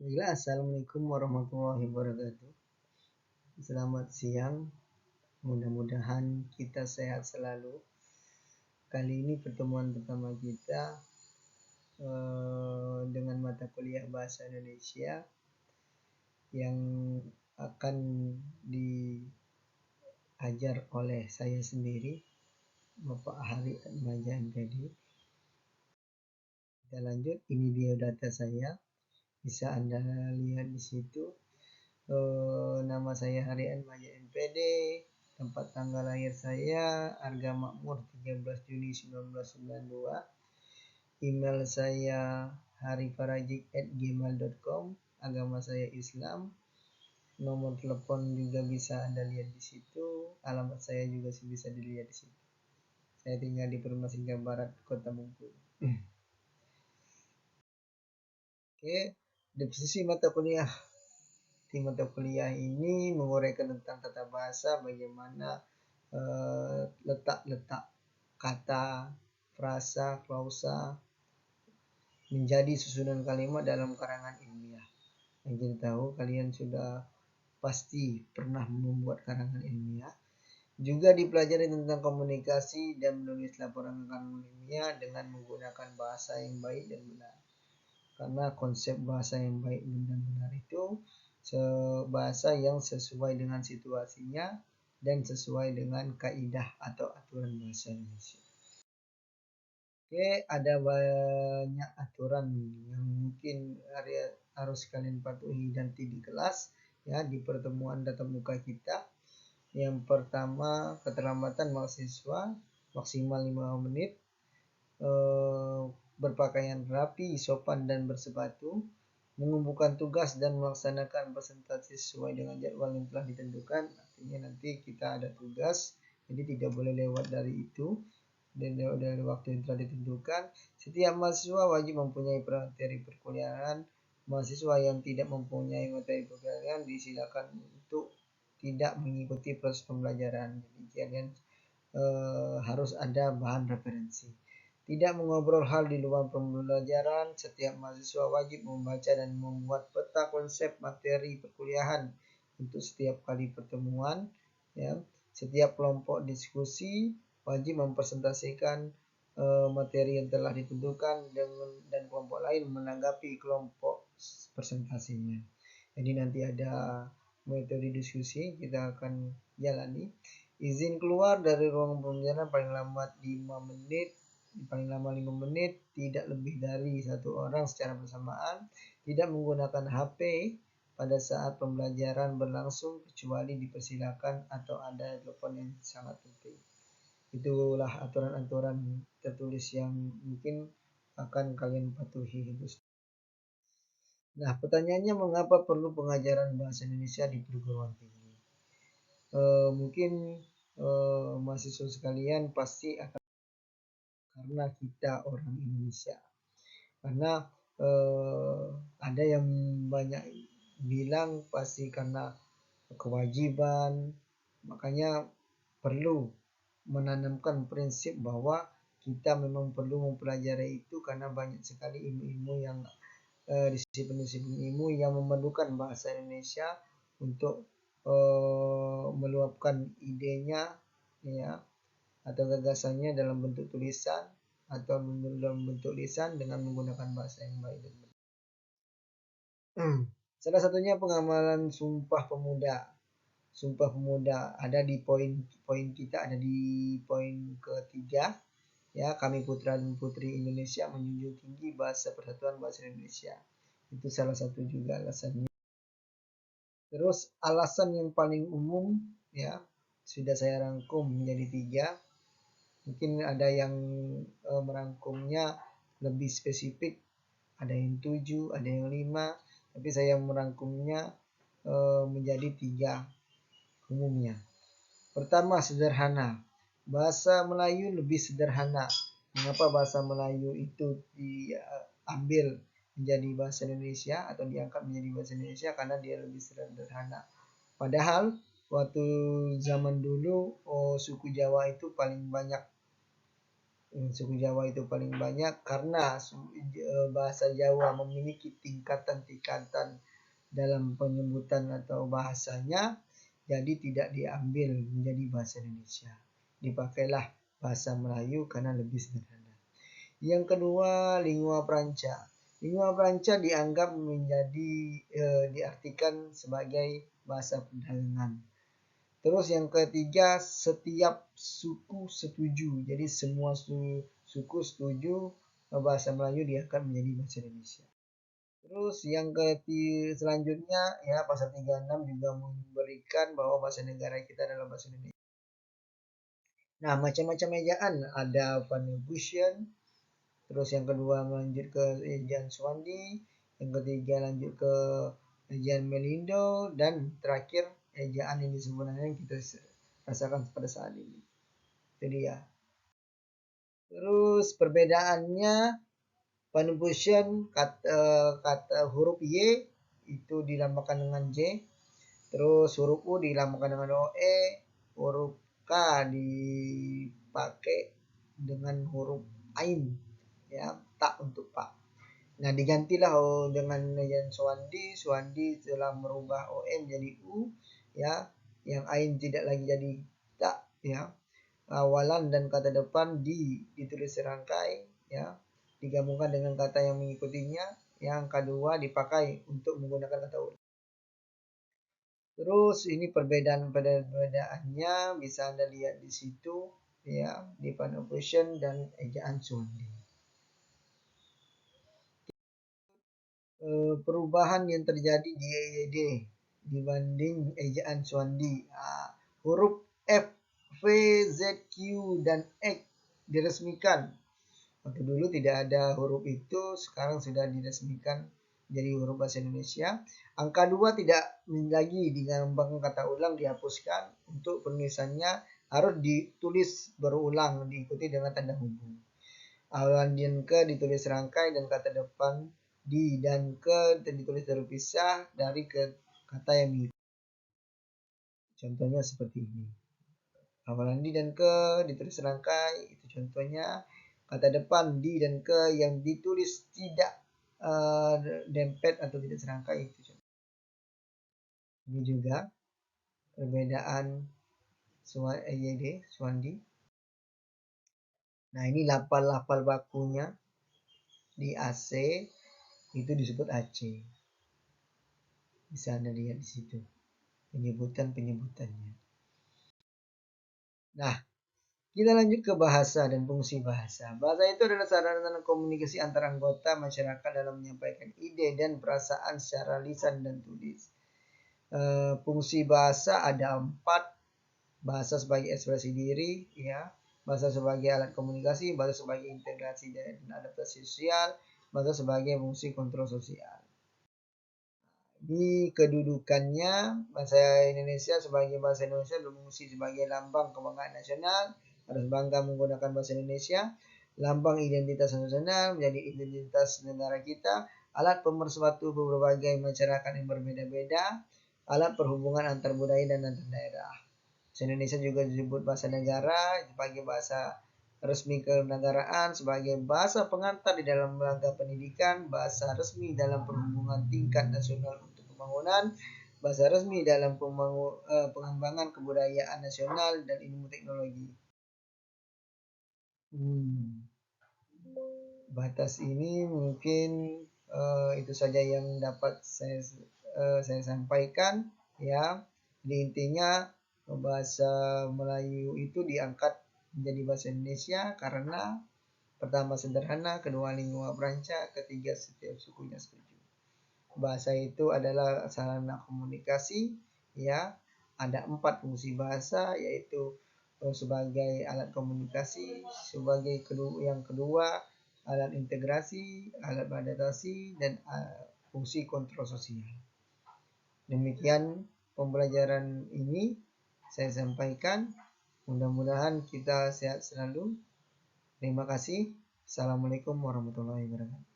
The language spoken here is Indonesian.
Baiklah, Assalamualaikum warahmatullahi wabarakatuh. Selamat siang, mudah-mudahan kita sehat selalu. Kali ini pertemuan pertama kita dengan mata kuliah Bahasa Indonesia yang akan diajar oleh saya sendiri, Bapak Hari Atmaja MPD. Kita lanjut, ini biodata saya. Bisa Anda lihat di situ. Nama saya Hari Atmaja MPD, tempat tanggal lahir saya Arga Makmur 13 Juni 1992, email saya harifarajik@gmail.com, agama saya Islam, nomor telepon juga bisa Anda lihat di situ, alamat saya juga bisa dilihat di situ. Saya tinggal di Perumahan Singgah Barat, Kota Bengkulu. Oke, definisi mata kuliah. Di mata kuliah ini menguraikan tentang tata bahasa, bagaimana letak-letak kata, frasa, klausa menjadi susunan kalimat dalam karangan ilmiah. Yang kita tahu kalian sudah pasti pernah membuat karangan ilmiah. Juga dipelajari tentang komunikasi dan menulis laporan karangan ilmiah dengan menggunakan bahasa yang baik dan benar. Karena konsep bahasa yang baik dan benar itu bahasa yang sesuai dengan situasinya dan sesuai dengan kaidah atau aturan bahasa Indonesia. Oke, ada banyak aturan yang mungkin harus kalian patuhi nanti di kelas, ya, di pertemuan tatap muka kita. Yang pertama, keterlambatan mahasiswa maksimal 5 menit, berpakaian rapi, sopan dan bersepatu, mengumpulkan tugas dan melaksanakan presentasi sesuai dengan jadwal yang telah ditentukan. Artinya nanti kita ada tugas, jadi tidak boleh lewat dari itu dan lewat dari waktu yang telah ditentukan. Setiap mahasiswa wajib mempunyai materi perkuliahan. Mahasiswa yang tidak mempunyai materi perkuliahan disilakan untuk tidak mengikuti proses pembelajaran. Jadi kalian harus ada bahan referensi. Tidak mengobrol hal di luar pembelajaran. Setiap mahasiswa wajib membaca dan membuat peta konsep materi perkuliahan untuk setiap kali pertemuan. Ya. Setiap kelompok diskusi wajib mempresentasikan materi yang telah ditentukan dan kelompok lain menanggapi kelompok presentasinya. Jadi nanti ada metode diskusi kita akan jalani. Izin keluar dari ruang pembelajaran paling lama 5 menit, tidak lebih dari 1 orang secara bersamaan, tidak menggunakan HP pada saat pembelajaran berlangsung kecuali dipersilakan atau ada telepon yang sangat penting. Itulah aturan-aturan tertulis yang mungkin akan kalian patuhi. Nah, pertanyaannya, mengapa perlu pengajaran bahasa Indonesia di perguruan tinggi? Mungkin mahasiswa sekalian pasti akan, karena kita orang Indonesia. Karena ada yang banyak bilang pasti karena kewajiban, makanya perlu menanamkan prinsip bahwa kita memang perlu mempelajari itu karena banyak sekali ilmu-ilmu yang disiplin-disiplin ilmu yang memerlukan bahasa Indonesia untuk meluapkan idenya, ya, atau gagasannya dalam bentuk tulisan atau dalam bentuk lisan dengan menggunakan bahasa yang baik dan benar. Salah satunya pengamalan Sumpah Pemuda. Sumpah Pemuda ada di poin kita, ada di poin ketiga. Ya, kami putra dan putri Indonesia menjunjung tinggi bahasa persatuan bahasa Indonesia. Itu salah satu juga alasannya. Terus alasan yang paling umum, ya, sudah saya rangkum menjadi 3. Mungkin ada yang merangkumnya lebih spesifik, ada yang 7, ada yang 5, tapi saya merangkumnya menjadi 3 umumnya. Pertama, sederhana. Bahasa Melayu lebih sederhana. Mengapa bahasa Melayu itu diambil menjadi bahasa Indonesia atau diangkat menjadi bahasa Indonesia? Karena dia lebih sederhana. Padahal waktu zaman dulu suku Jawa itu paling banyak suku Jawa itu paling banyak karena bahasa Jawa memiliki tingkatan-tingkatan dalam penyebutan atau bahasanya, jadi tidak diambil menjadi bahasa Indonesia. Dipakailah bahasa Melayu karena lebih sederhana. Yang kedua, lingua franca. Lingua franca dianggap menjadi diartikan sebagai bahasa perdagangan. Terus yang ketiga, setiap suku setuju. Jadi semua suku setuju bahasa Melayu diangkat menjadi bahasa Indonesia. Terus yang selanjutnya ya pasal 36 juga memberikan bahwa bahasa negara kita adalah bahasa Indonesia. Nah, macam-macam ejaan ada Vanubusian, terus yang kedua melanjut ke ejaan Swandi, yang ketiga lanjut ke ejaan Melindo, dan terakhir ejaan ini sebenarnya yang kita rasakan pada saat ini. Itu dia. Terus perbedaannya Vanubusian kata huruf Y itu dilambangkan dengan J, terus huruf U dilambangkan dengan OE, huruf K dipakai dengan huruf Ain, ya, tak untuk Pak. Nah, digantilah dengan yang Swandi telah merubah OE menjadi U, ya, yang Ain tidak lagi jadi tak, ya. Awalan dan kata depan ditulis serangkai, ya, digabungkan dengan kata yang mengikutinya. Yang kedua dipakai untuk menggunakan kata ulang. Terus ini perbedaannya bisa Anda lihat di situ, ya, di Vanubusian dan ejaan Swandi. Perubahan yang terjadi di EYD dibanding ejaan Swandi. Huruf F, V, Z, Q, dan X diresmikan. Waktu dulu tidak ada huruf itu, sekarang sudah diresmikan jadi huruf bahasa Indonesia. Angka 2 tidak lagi dilambangkan kata ulang, dihapuskan. Untuk penulisannya harus ditulis berulang, diikuti dengan tanda hubung. Awalan dan ke ditulis rangkai dan kata depan di dan ke ditulis terpisah dari ke kata yang mirip. Contohnya seperti ini. Awalan di dan ke ditulis rangkai, itu contohnya. Kata depan di dan ke yang ditulis tidak dempet atau tidak serangkai, itu contoh. Ini juga perbedaan EYD, Swandi. Nah, ini lafal-lafal bakunya di AC itu disebut AC. Bisa Anda lihat di situ penyebutannya. Nah, kita lanjut ke bahasa dan fungsi bahasa. Bahasa itu adalah sarana komunikasi antara anggota masyarakat dalam menyampaikan ide dan perasaan secara lisan dan tulis. Fungsi bahasa ada 4. Bahasa sebagai ekspresi diri, ya. Bahasa sebagai alat komunikasi, bahasa sebagai integrasi dan adaptasi sosial, bahasa sebagai fungsi kontrol sosial. Di kedudukannya, bahasa Indonesia sebagai bahasa Indonesia berfungsi sebagai lambang kebanggaan nasional, harus bangga menggunakan bahasa Indonesia. Lambang identitas nasional menjadi identitas negara kita, alat pemersatu berbagai masyarakat yang berbeda-beda, alat perhubungan antar budaya dan antar daerah. Bahasa Indonesia juga disebut bahasa negara sebagai bahasa resmi kenegaraan, sebagai bahasa pengantar di dalam lembaga pendidikan, bahasa resmi dalam perhubungan tingkat nasional untuk pembangunan, bahasa resmi dalam pengembangan kebudayaan nasional dan ilmu teknologi. Batas ini mungkin itu saja yang dapat saya sampaikan, ya. Di intinya bahasa Melayu itu diangkat menjadi bahasa Indonesia karena pertama sederhana, kedua lingua franca, ketiga setiap sukunya setuju. Bahasa itu adalah sarana komunikasi, ya. Ada 4 fungsi bahasa, yaitu sebagai alat komunikasi, sebagai yang kedua alat integrasi, alat adaptasi, dan fungsi kontrol sosial. Demikian pembelajaran ini saya sampaikan. Mudah-mudahan kita sehat selalu. Terima kasih. Assalamualaikum warahmatullahi wabarakatuh.